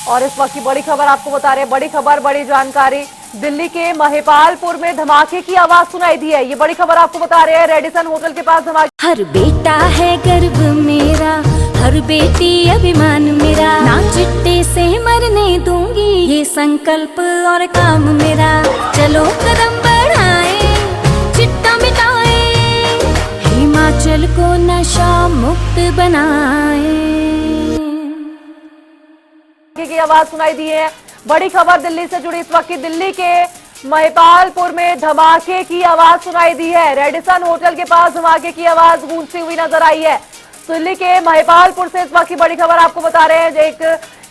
और इस वक्त की बड़ी खबर आपको बता रहे हैं, बड़ी खबर, बड़ी जानकारी। दिल्ली के महिपालपुर में धमाके की आवाज सुनाई दी है। ये बड़ी खबर आपको बता रहे हैं, रेडिसन होटल के पास धमाके। हर बेटा है गर्व मेरा, हर बेटी अभिमान मेरा, ना चिट्टे से मरने दूंगी, ये संकल्प और काम मेरा। चलो कदम बढ़ाएं, चिट्टा मिटाएं, हिमाचल को नशा मुक्त बनाएं। की आवाज सुनाई दी है। बड़ी खबर दिल्ली से जुड़ी इस वक्त की, दिल्ली के महिपालपुर में धमाके की आवाज सुनाई दी है। रेडिसन होटल के पास धमाके की आवाज गूंजती हुई नजर आई है। दिल्ली के महिपालपुर से इस वक्त की बड़ी खबर आपको बता रहे हैं।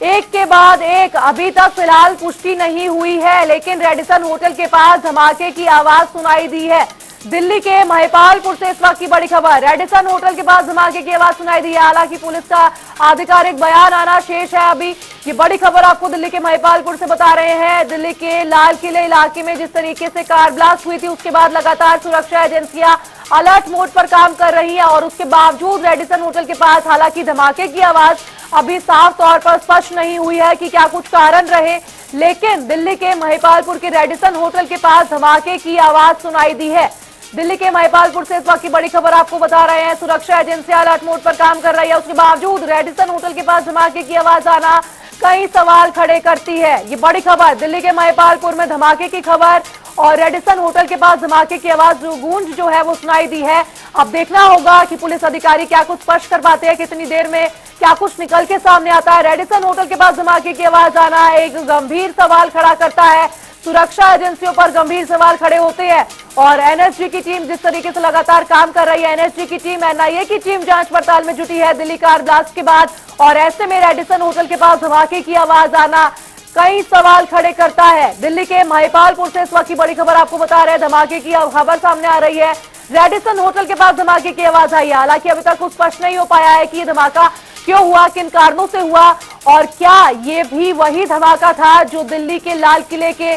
एक के बाद एक अभी तक फिलहाल पुष्टि नहीं हुई है, लेकिन रेडिसन होटल के पास धमाके की आवाज सुनाई दी है। दिल्ली के महिपालपुर से इस वक्त की बड़ी खबर, रेडिसन होटल के पास धमाके की आवाज सुनाई दी है। हालांकि पुलिस का आधिकारिक बयान आना शेष है अभी। ये बड़ी खबर आपको दिल्ली के महिपालपुर से बता रहे हैं। दिल्ली के लाल किले इलाके में जिस तरीके से कार ब्लास्ट हुई थी, उसके बाद लगातार सुरक्षा एजेंसियां अलर्ट मोड पर काम कर रही है और उसके बावजूद रेडिसन होटल के पास हालांकि धमाके की आवाज अभी साफ तौर पर स्पष्ट नहीं हुई है कि क्या कुछ कारण रहे, लेकिन दिल्ली के महिपालपुर के रेडिसन होटल के पास धमाके की आवाज सुनाई दी है। दिल्ली के महिपालपुर से इस वक्त की बड़ी खबर आपको बता रहे हैं। सुरक्षा एजेंसियां अलर्ट मोड पर काम कर रही है, उसके बावजूद रेडिसन होटल के पास धमाके की आवाज आना कई सवाल खड़े करती है। ये बड़ी खबर, दिल्ली के महिपालपुर में धमाके की खबर और रेडिसन होटल के पास धमाके की आवाज गूंज जो है वो सुनाई दी है। अब देखना होगा कि पुलिस अधिकारी क्या कुछ स्पष्ट कर पाते हैं, कितनी देर में क्या कुछ निकल के सामने आता है। रेडिसन होटल के पास धमाके की आवाज आना एक गंभीर सवाल खड़ा करता है। सुरक्षा एजेंसियों पर गंभीर सवाल खड़े होते हैं और एनएसजी की टीम जिस तरीके से लगातार काम कर रही है, एनएसजी की टीम, एनआईए की टीम जांच पड़ताल में जुटी है दिल्ली कार ब्लास्ट के बाद, और ऐसे में रेडिसन होटल के पास धमाके की आवाज आना कई सवाल खड़े करता है। दिल्ली के महिपालपुर से इस वक्त की बड़ी खबर आपको बता रहे हैं, धमाके की खबर सामने आ रही है। रेडिसन होटल के पास धमाके की आवाज आई है। हालांकि अभी तक कुछ स्पष्ट नहीं हो पाया है कि ये धमाका क्यों हुआ, किन कारणों से हुआ और क्या ये भी वही धमाका था जो दिल्ली के लाल किले के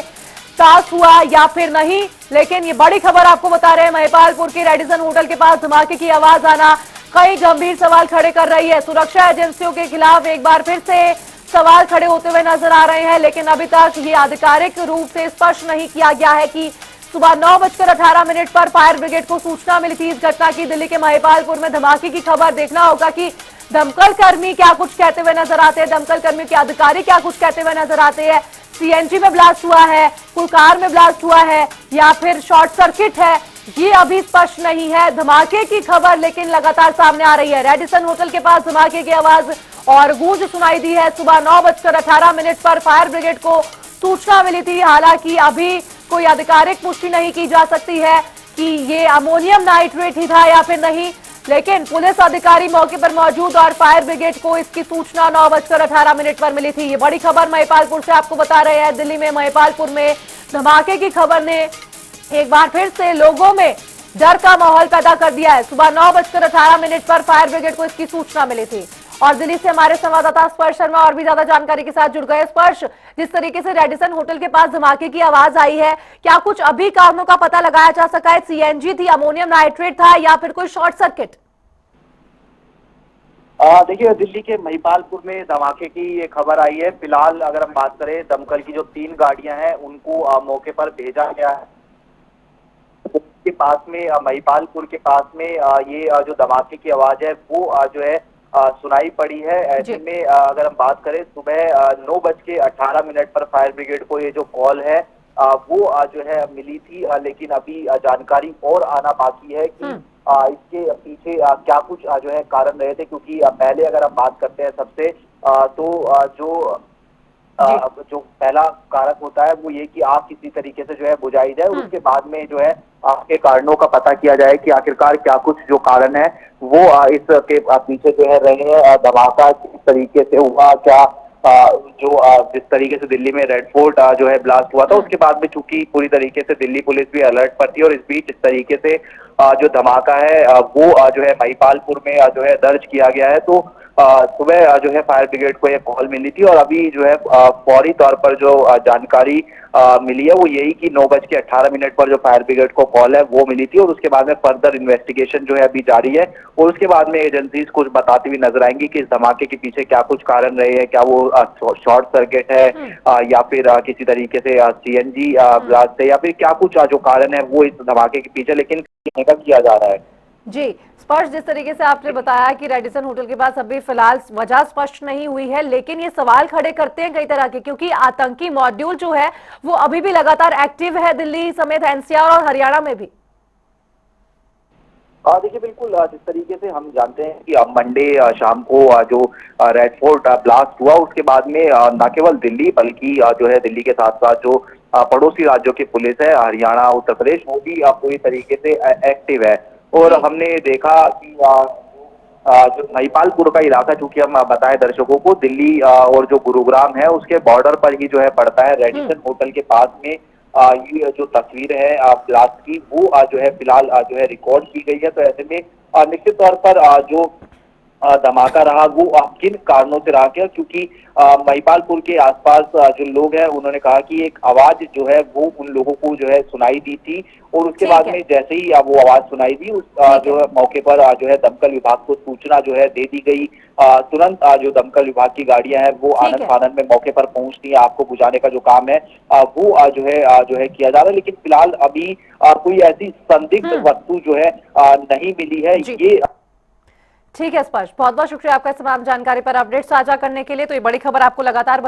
पास हुआ या फिर नहीं। लेकिन ये बड़ी खबर आपको बता रहे हैं, महिपालपुर के रेडिसन होटल के पास धमाके की आवाज आना कई गंभीर सवाल खड़े कर रही है। सुरक्षा एजेंसियों के खिलाफ एक बार फिर से सवाल खड़े होते हुए नजर आ रहे हैं, लेकिन अभी तक ये आधिकारिक रूप से स्पष्ट नहीं किया गया है कि सुबह 9:18 पर फायर ब्रिगेड को सूचना मिली थी इस घटना की। दिल्ली के महिपालपुर में धमाके की खबर, देखना होगा कि दमकल कर्मी क्या कुछ कहते हुए नजर आते हैं, दमकल कर्मी के अधिकारी क्या कुछ कहते हुए नजर आते हैं। सीएनजी में ब्लास्ट हुआ है, कोई कार में ब्लास्ट हुआ है या फिर शॉर्ट सर्किट है, ये अभी स्पष्ट नहीं है। धमाके की खबर लेकिन लगातार सामने आ रही है। रेडिसन होटल के पास धमाके की आवाज और गूंज सुनाई दी है। सुबह 9:18 पर फायर ब्रिगेड को सूचना मिली थी। हालांकि अभी कोई आधिकारिक पुष्टि नहीं की जा सकती है कि ये अमोनियम नाइट्रेट ही था या फिर नहीं, लेकिन पुलिस अधिकारी मौके पर मौजूद और फायर ब्रिगेड को इसकी सूचना 9:18 पर मिली थी। ये बड़ी खबर महिपालपुर से आपको बता रहे हैं। दिल्ली में महिपालपुर में धमाके की खबर ने एक बार फिर से लोगों में डर का माहौल पैदा कर दिया है। सुबह 9:18 पर फायर ब्रिगेड को इसकी सूचना मिली थी और दिल्ली से हमारे संवाददाता स्पर्श शर्मा और भी ज्यादा जानकारी के साथ जुड़ गए। स्पर्श, जिस तरीके से रेडिसन होटल के पास धमाके की आवाज आई है, क्या कुछ अभी कारणों का पता लगाया जा सका है? सीएनजी थी, अमोनियम नाइट्रेट था या फिर कोई शॉर्ट सर्किट? देखिए, दिल्ली के महिपालपुर में धमाके की ये खबर आई है। फिलहाल अगर हम बात करें, दमकल की जो 3 गाड़ियां हैं उनको मौके पर भेजा गया है। के पास में महिपालपुर के पास में ये जो धमाके की आवाज है वो जो है सुनाई पड़ी है। ऐसे में अगर हम बात करें, सुबह 9:18 पर फायर ब्रिगेड को ये जो कॉल है वो जो है मिली थी, लेकिन अभी जानकारी और आना बाकी है कि इसके पीछे क्या कुछ जो है कारण रहे थे। क्योंकि पहले अगर हम बात करते हैं सबसे तो जो पहला कारक होता है वो ये कि आग किसी तरीके से जो है बुझाई जाए और उसके बाद में जो है आग के कारणों का पता किया जाए कि आखिरकार क्या कुछ जो कारण है वो इसके पीछे जो है रहे हैं। धमाका किस तरीके से हुआ, क्या जिस तरीके से दिल्ली में रेड फोर्ट जो है ब्लास्ट हुआ था, उसके बाद में चूंकि पूरी तरीके से दिल्ली पुलिस भी अलर्ट पर थी और इस बीच इस तरीके से जो धमाका है वो जो है महिपालपुर में जो है दर्ज किया गया है। तो सुबह जो है फायर ब्रिगेड को यह कॉल मिली थी और अभी जो है फौरी तौर पर जो जानकारी मिली है वो यही कि 9:18 पर जो फायर ब्रिगेड को कॉल है वो मिली थी और उसके बाद में फर्दर इन्वेस्टिगेशन जो है अभी जारी है और उसके बाद में एजेंसीज कुछ बताती हुई नजर आएंगी कि इस धमाके के पीछे क्या कुछ कारण रहे हैं, क्या वो शॉर्ट सर्किट है या फिर किसी तरीके से सीएनजी ब्लास्ट है या फिर क्या कुछ जो कारण है वो इस धमाके के पीछे, लेकिन किया जा रहा है। जी स्पष्ट, जिस तरीके से आपने बताया कि रेडिसन होटल के पास अभी फिलहाल वजह स्पष्ट नहीं हुई है, लेकिन ये सवाल खड़े करते हैं कई तरह के, क्योंकि आतंकी मॉड्यूल जो है वो अभी भी लगातार एक्टिव है दिल्ली समेत एनसीआर और हरियाणा में भी। देखिए बिल्कुल, जिस तरीके से हम जानते हैं कि मंडे शाम को जो रेड फोर्ट ब्लास्ट हुआ उसके बाद में न केवल दिल्ली बल्कि जो है दिल्ली के साथ साथ जो पड़ोसी राज्यों की पुलिस है, हरियाणा उत्तर प्रदेश, वो भी पूरी तरीके से एक्टिव है और हमने देखा कि जो महिपालपुर का इलाका, चूंकि हम बताएं दर्शकों को, दिल्ली और जो गुरुग्राम है उसके बॉर्डर पर ही जो है पड़ता है। रेडिसन होटल के पास में ये जो तस्वीर है ब्लास्ट की वो जो है फिलहाल जो है रिकॉर्ड की गई है। तो ऐसे में निश्चित तौर पर जो धमाका रहा वो किन कारणों से रहा, क्या क्योंकि महिपालपुर के आसपास जो लोग हैं उन्होंने कहा कि एक आवाज जो है वो उन लोगों को जो है सुनाई दी थी और उसके बाद में जैसे ही वो आवाज सुनाई दी उस जो है मौके पर जो है दमकल विभाग को सूचना जो है दे दी गई। तुरंत जो दमकल विभाग की गाड़ियां हैं वो आनंद फानन में मौके पर पहुंचती है, आग को बुझाने का जो काम है वो जो है किया जा रहा है, लेकिन फिलहाल अभी कोई ऐसी संदिग्ध वस्तु जो है नहीं मिली है। ये ठीक है स्पर्श, बहुत बहुत शुक्रिया आपका तमाम जानकारी पर अपडेट साझा करने के लिए। तो ये बड़ी खबर आपको लगातार